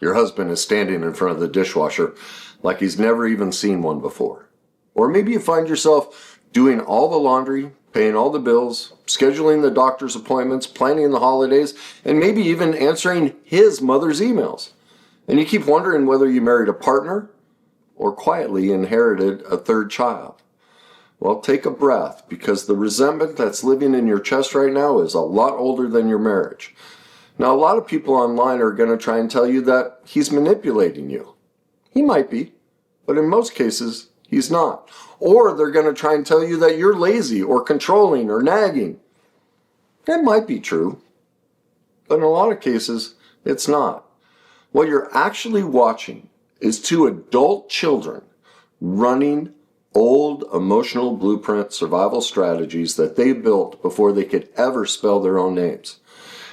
Your husband is standing in front of the dishwasher like he's never even seen one before. Or maybe you find yourself doing all the laundry, paying all the bills, scheduling the doctor's appointments, planning the holidays, and maybe even answering his mother's emails. And you keep wondering whether you married a partner or quietly inherited a third child. Well, take a breath, because the resentment that's living in your chest right now is a lot older than your marriage. Now, a lot of people online are going to try and tell you that he's manipulating you. He might be, but in most cases, he's not. Or they're going to try and tell you that you're lazy or controlling or nagging. That might be true, but in a lot of cases, it's not. What you're actually watching is two adult children running old emotional blueprint survival strategies that they built before they could ever spell their own names.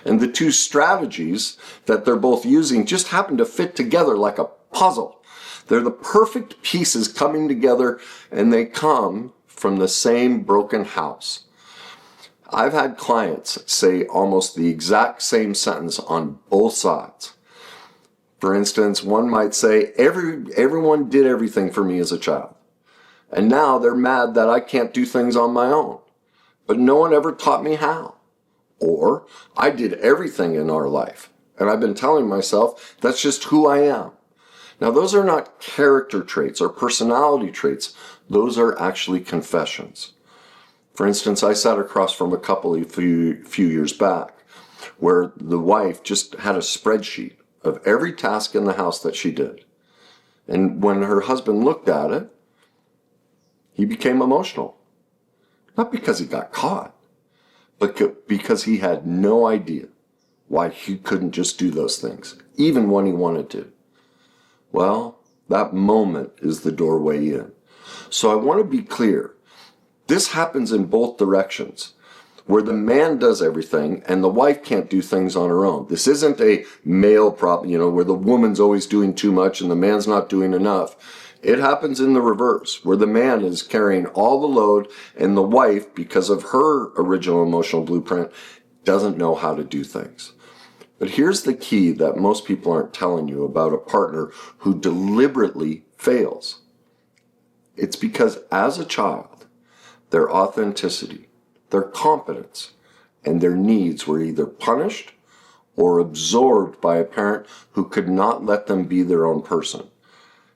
And the two strategies that they're both using just happen to fit together like a puzzle. They're the perfect pieces coming together, and they come from the same broken house. I've had clients say almost the exact same sentence on both sides. For instance, one might say, everyone did everything for me as a child. And now they're mad that I can't do things on my own. But no one ever taught me how. Or, I did everything in our life, and I've been telling myself that's just who I am. Now, those are not character traits or personality traits. Those are actually confessions. For instance, I sat across from a couple a few years back where the wife just had a spreadsheet of every task in the house that she did. And when her husband looked at it, he became emotional. Not because he got caught, but because he had no idea why he couldn't just do those things, even when he wanted to. Well, that moment is the doorway in. So I want to be clear. This happens in both directions, where the man does everything and the wife can't do things on her own. This isn't a male problem, where the woman's always doing too much and the man's not doing enough. It happens in the reverse, where the man is carrying all the load and the wife, because of her original emotional blueprint, doesn't know how to do things. But here's the key that most people aren't telling you about a partner who deliberately fails. It's because as a child, their authenticity, their competence, and their needs were either punished or absorbed by a parent who could not let them be their own person.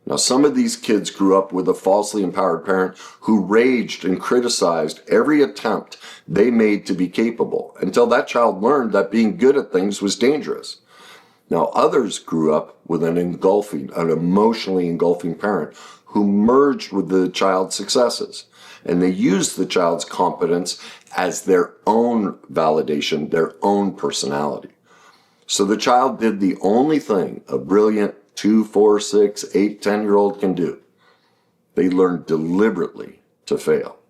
Now, some of these kids grew up with a falsely empowered parent who raged and criticized every attempt they made to be capable until that child learned that being good at things was dangerous. Now, others grew up with an emotionally engulfing parent who merged with the child's successes, and they used the child's competence as their own validation, their own personality. So the child did the only thing a brilliant 2, 4, 6, 8, 10-year-old can do. They learned deliberately to fail.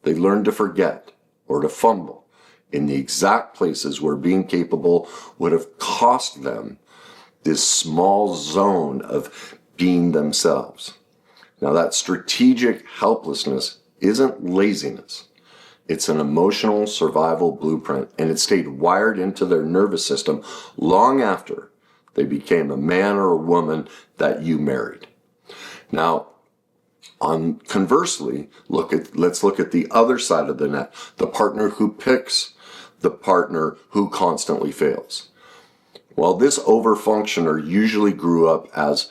They learned to forget or to fumble in the exact places where being capable would have cost them this small zone of being themselves. Now, that strategic helplessness isn't laziness. It's an emotional survival blueprint, and it stayed wired into their nervous system long after they became a man or a woman that you married. Now, conversely, let's look at the other side of the net, the partner who picks the partner who constantly fails. Well, this overfunctioner usually grew up as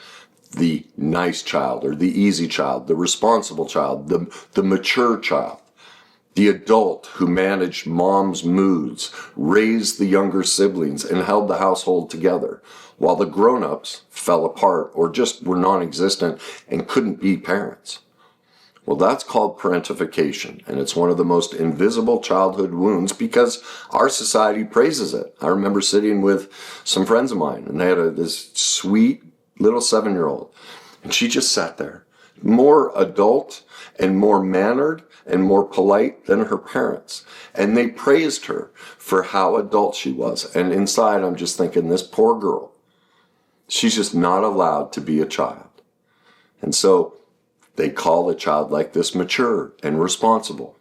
the nice child or the easy child, the responsible child, the mature child. The adult who managed mom's moods, raised the younger siblings, and held the household together, while the grown-ups fell apart or just were non-existent and couldn't be parents. Well, that's called parentification, and it's one of the most invisible childhood wounds because our society praises it. I remember sitting with some friends of mine, and they had this sweet little 7-year-old, and she just sat there, more adult and more mannered and more polite than her parents. And they praised her for how adult she was. And inside, I'm just thinking, this poor girl, she's just not allowed to be a child. And so they call a child like this mature and responsible.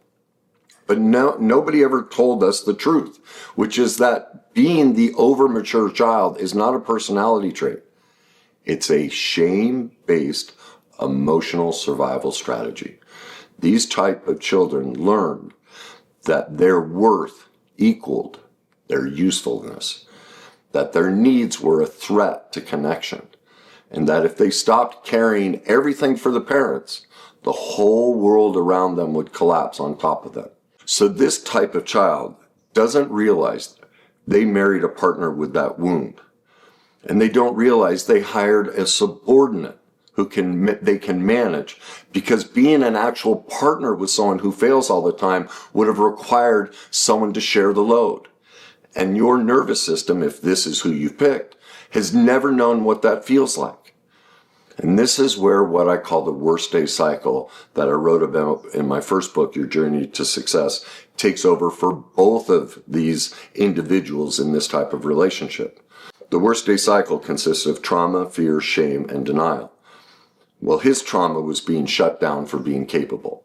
But nobody ever told us the truth, which is that being the over-mature child is not a personality trait. It's a shame-based emotional survival strategy. These type of children learned that their worth equaled their usefulness, that their needs were a threat to connection, and that if they stopped carrying everything for the parents, the whole world around them would collapse on top of them. So this type of child doesn't realize they married a partner with that wound. And they don't realize they hired a subordinate who they can manage, because being an actual partner with someone who fails all the time would have required someone to share the load. And your nervous system, if this is who you picked, has never known what that feels like. And this is where what I call the worst day cycle that I wrote about in my first book, Your Journey to Success, takes over for both of these individuals in this type of relationship. The worst day cycle consists of trauma, fear, shame, and denial. Well, his trauma was being shut down for being capable,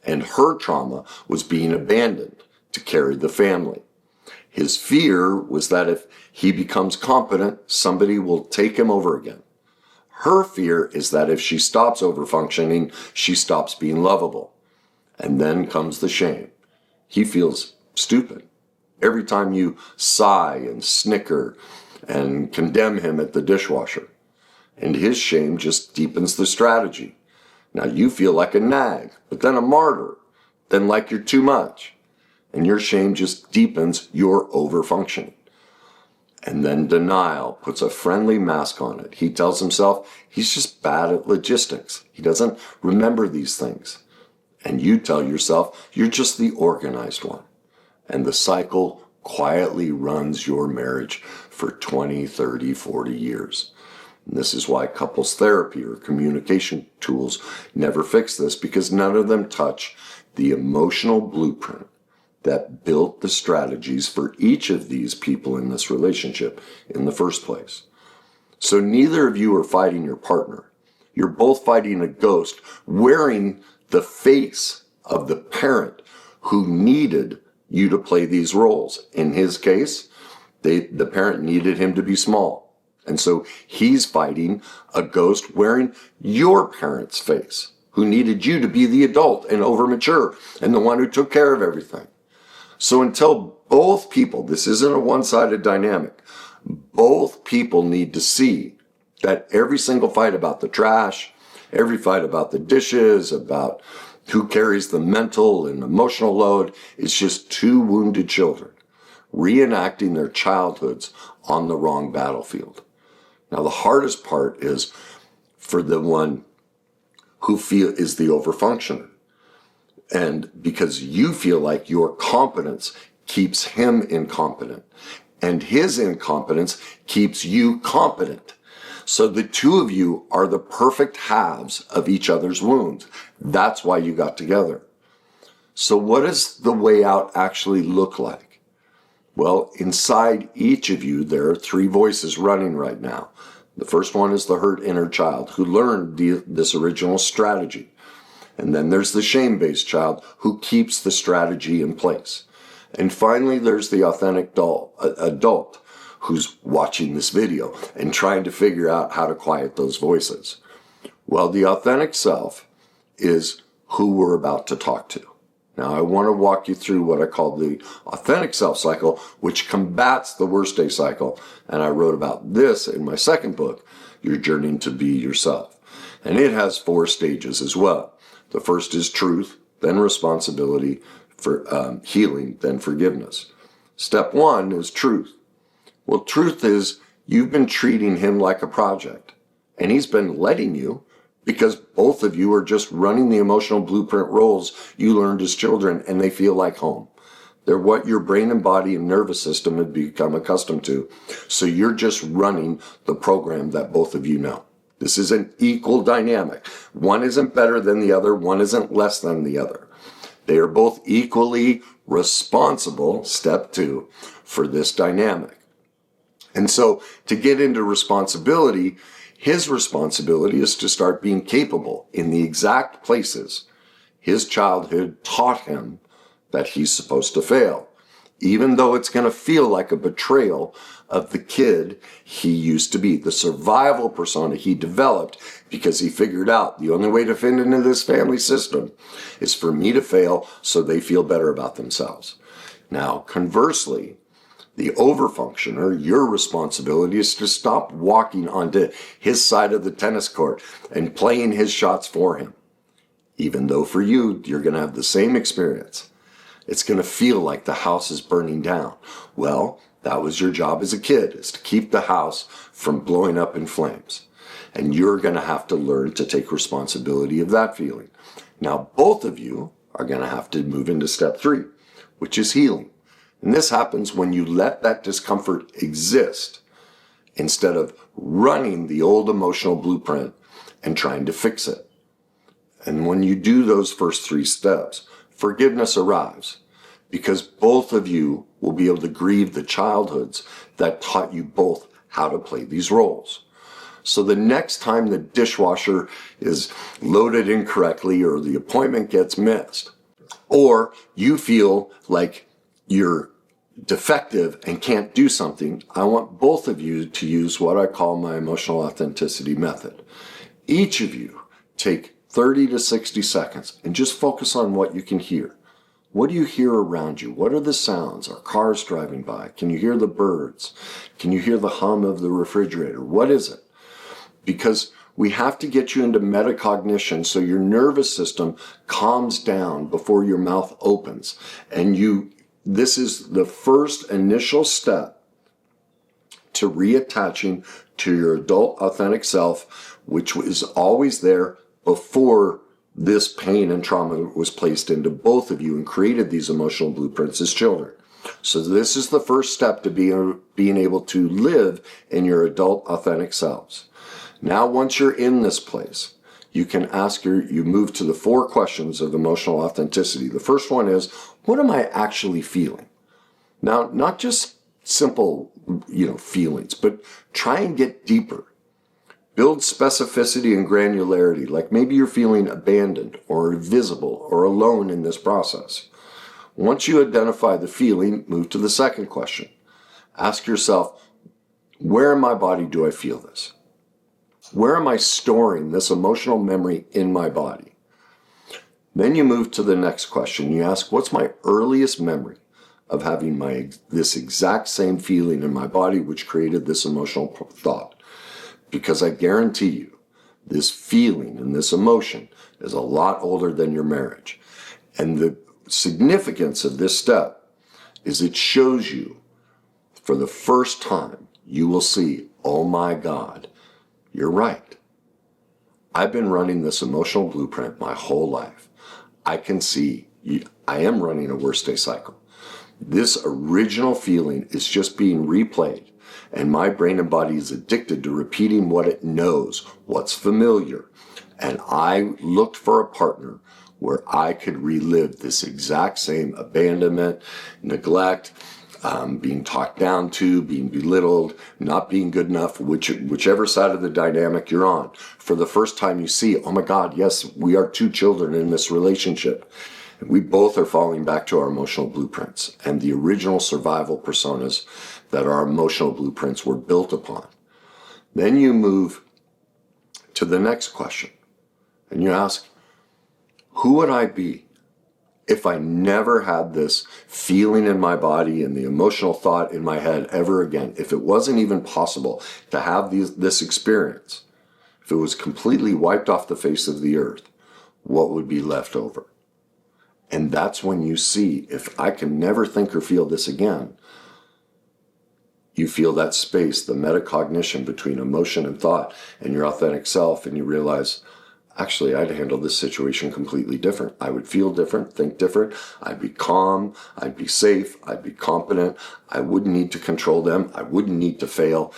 and her trauma was being abandoned to carry the family. His fear was that if he becomes competent, somebody will take him over again. Her fear is that if she stops overfunctioning, she stops being lovable. And then comes the shame. He feels stupid. Every time you sigh and snicker and condemn him at the dishwasher. And his shame just deepens the strategy. Now you feel like a nag, but then a martyr, then like you're too much. And your shame just deepens your overfunctioning. And then denial puts a friendly mask on it. He tells himself he's just bad at logistics. He doesn't remember these things. And you tell yourself you're just the organized one. And the cycle quietly runs your marriage for 20, 30, 40 years. And this is why couples therapy or communication tools never fix this, because none of them touch the emotional blueprint that built the strategies for each of these people in this relationship in the first place. So neither of you are fighting your partner. You're both fighting a ghost wearing the face of the parent who needed you to play these roles. In his case, the parent needed him to be small. And so he's fighting a ghost wearing your parent's face, who needed you to be the adult and overmature and the one who took care of everything. So until both people, this isn't a one-sided dynamic, both people need to see that every single fight about the trash, every fight about the dishes, about who carries the mental and emotional load, is just two wounded children reenacting their childhoods on the wrong battlefield. Now, the hardest part is for the one who is the overfunctioner. And because you feel like your competence keeps him incompetent, and his incompetence keeps you competent. So the two of you are the perfect halves of each other's wounds. That's why you got together. So what does the way out actually look like? Well, inside each of you, there are three voices running right now. The first one is the hurt inner child who learned this original strategy. And then there's the shame-based child who keeps the strategy in place. And finally, there's the authentic adult who's watching this video and trying to figure out how to quiet those voices. Well, the authentic self is who we're about to talk to. Now, I want to walk you through what I call the authentic self cycle, which combats the worst day cycle. And I wrote about this in my second book, Your Journey to Be Yourself. And it has 4 stages as well. The first is truth, then responsibility, for healing, then forgiveness. Step 1 is truth. Well, truth is you've been treating him like a project, and he's been letting you because both of you are just running the emotional blueprint roles you learned as children, and they feel like home. They're what your brain and body and nervous system had become accustomed to. So you're just running the program that both of you know. This is an equal dynamic. One isn't better than the other. One isn't less than the other. They are both equally responsible, step 2, for this dynamic. And so to get into responsibility, his responsibility is to start being capable in the exact places his childhood taught him that he's supposed to fail. Even though it's going to feel like a betrayal of the kid he used to be, the survival persona he developed because he figured out the only way to fit into this family system is for me to fail so they feel better about themselves. Now, conversely, the overfunctioner, your responsibility is to stop walking onto his side of the tennis court and playing his shots for him. Even though for you, you're going to have the same experience. It's going to feel like the house is burning down. Well, that was your job as a kid, is to keep the house from blowing up in flames. And you're going to have to learn to take responsibility of that feeling. Now, both of you are going to have to move into step 3, which is healing. And this happens when you let that discomfort exist instead of running the old emotional blueprint and trying to fix it. And when you do those first 3 steps, forgiveness arrives because both of you will be able to grieve the childhoods that taught you both how to play these roles. So the next time the dishwasher is loaded incorrectly or the appointment gets missed, or you feel like you're defective and can't do something, I want both of you to use what I call my emotional authenticity method. Each of you take 30 to 60 seconds and just focus on what you can hear. What do you hear around you? What are the sounds? Are cars driving by? Can you hear the birds? Can you hear the hum of the refrigerator? What is it? Because we have to get you into metacognition so your nervous system calms down before your mouth opens. And this is the first initial step to reattaching to your adult authentic self, which is always there before this pain and trauma was placed into both of you and created these emotional blueprints as children. So this is the first step to being able to live in your adult authentic selves. Now, once you're in this place, you can you move to the 4 questions of emotional authenticity. The first one is, what am I actually feeling? Now, not just simple, feelings, but try and get deeper. Build specificity and granularity, like maybe you're feeling abandoned or invisible or alone in this process. Once you identify the feeling, move to the second question. Ask yourself, where in my body do I feel this? Where am I storing this emotional memory in my body? Then you move to the next question. You ask, what's my earliest memory of having this exact same feeling in my body which created this emotional thought? Because I guarantee you, this feeling and this emotion is a lot older than your marriage. And the significance of this step is it shows you, for the first time, you will see, oh my God, you're right. I've been running this emotional blueprint my whole life. I can see I am running a worst day cycle. This original feeling is just being replayed. And my brain and body is addicted to repeating what it knows, what's familiar. And I looked for a partner where I could relive this exact same abandonment, neglect, being talked down to, being belittled, not being good enough, whichever side of the dynamic you're on. For the first time you see, oh my God, yes, we are 2 children in this relationship. We both are falling back to our emotional blueprints and the original survival personas that our emotional blueprints were built upon. Then you move to the next question and you ask, who would I be if I never had this feeling in my body and the emotional thought in my head ever again? If it wasn't even possible to have this experience, if it was completely wiped off the face of the earth, what would be left over? And that's when you see, if I can never think or feel this again, you feel that space, the metacognition between emotion and thought and your authentic self, and you realize, actually, I'd handle this situation completely different. I would feel different, think different. I'd be calm. I'd be safe. I'd be competent. I wouldn't need to control them. I wouldn't need to fail.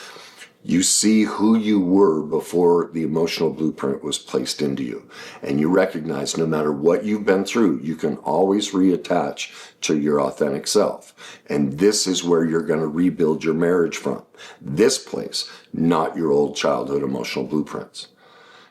You see who you were before the emotional blueprint was placed into you. And you recognize no matter what you've been through, you can always reattach to your authentic self. And this is where you're going to rebuild your marriage from. This place, not your old childhood emotional blueprints.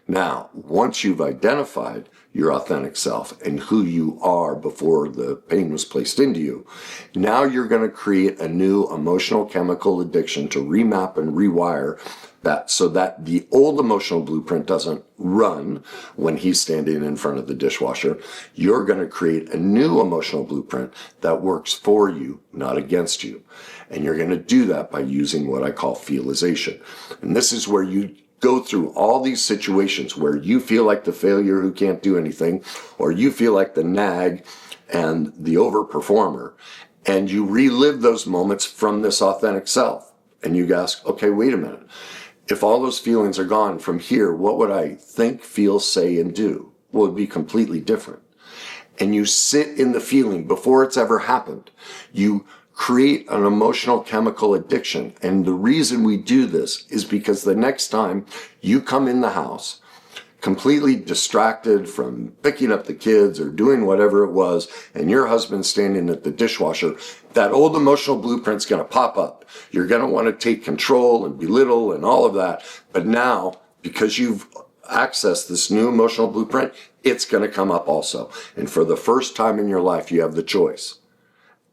Now, once you've identified your authentic self and who you are before the pain was placed into you, now you're going to create a new emotional chemical addiction to remap and rewire that so that the old emotional blueprint doesn't run when he's standing in front of the dishwasher. You're going to create a new emotional blueprint that works for you, not against you. And you're going to do that by using what I call feelization. And this is where you go through all these situations where you feel like the failure who can't do anything, or you feel like the nag and the overperformer, and you relive those moments from this authentic self. And you ask, okay, wait a minute. If all those feelings are gone from here, what would I think, feel, say, and do? Well, it'd be completely different. And you sit in the feeling before it's ever happened. You create an emotional chemical addiction. And the reason we do this is because the next time you come in the house, completely distracted from picking up the kids or doing whatever it was, and your husband's standing at the dishwasher, that old emotional blueprint's going to pop up. You're going to want to take control and belittle and all of that. But now, because you've accessed this new emotional blueprint, it's going to come up also. And for the first time in your life, you have the choice.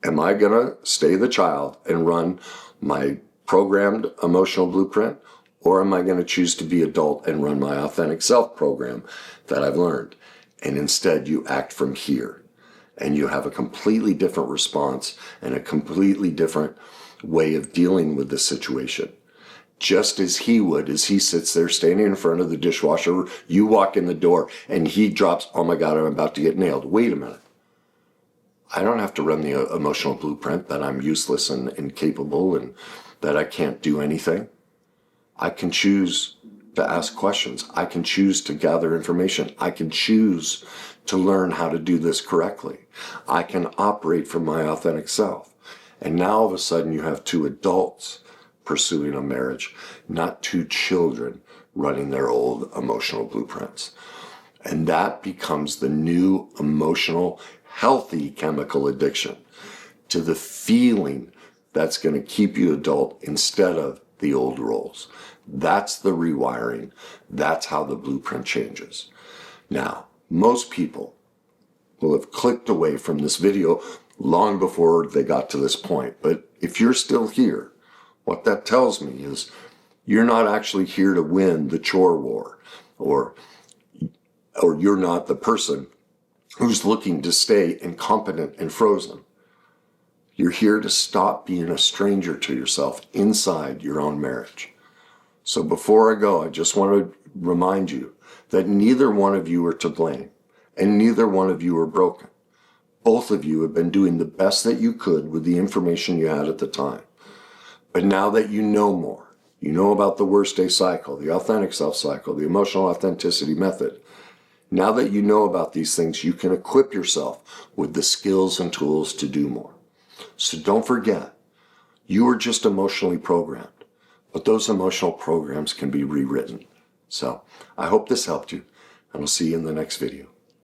Am I going to stay the child and run my programmed emotional blueprint? Or am I going to choose to be adult and run my authentic self program that I've learned? And instead you act from here. And you have a completely different response and a completely different way of dealing with the situation. Just as he would, as he sits there standing in front of the dishwasher, you walk in the door and he drops, oh my God, I'm about to get nailed. Wait a minute. I don't have to run the emotional blueprint that I'm useless and incapable and that I can't do anything. I can choose to ask questions. I can choose to gather information. I can choose to learn how to do this correctly. I can operate from my authentic self. And now all of a sudden you have two adults pursuing a marriage, not two children running their old emotional blueprints. And that becomes the new emotional healthy chemical addiction to the feeling that's going to keep you adult instead of the old roles. That's the rewiring. That's how the blueprint changes. Now, most people will have clicked away from this video long before they got to this point. But if you're still here, what that tells me is you're not actually here to win the chore war, or you're not the person who's looking to stay incompetent and frozen. You're here to stop being a stranger to yourself inside your own marriage. So before I go, I just want to remind you that neither one of you are to blame, and neither one of you are broken. Both of you have been doing the best that you could with the information you had at the time. But now that you know more, you know about the worst day cycle, the authentic self cycle, the emotional authenticity method. Now that you know about these things, you can equip yourself with the skills and tools to do more. So don't forget, you are just emotionally programmed, but those emotional programs can be rewritten. So I hope this helped you, and I'll see you in the next video.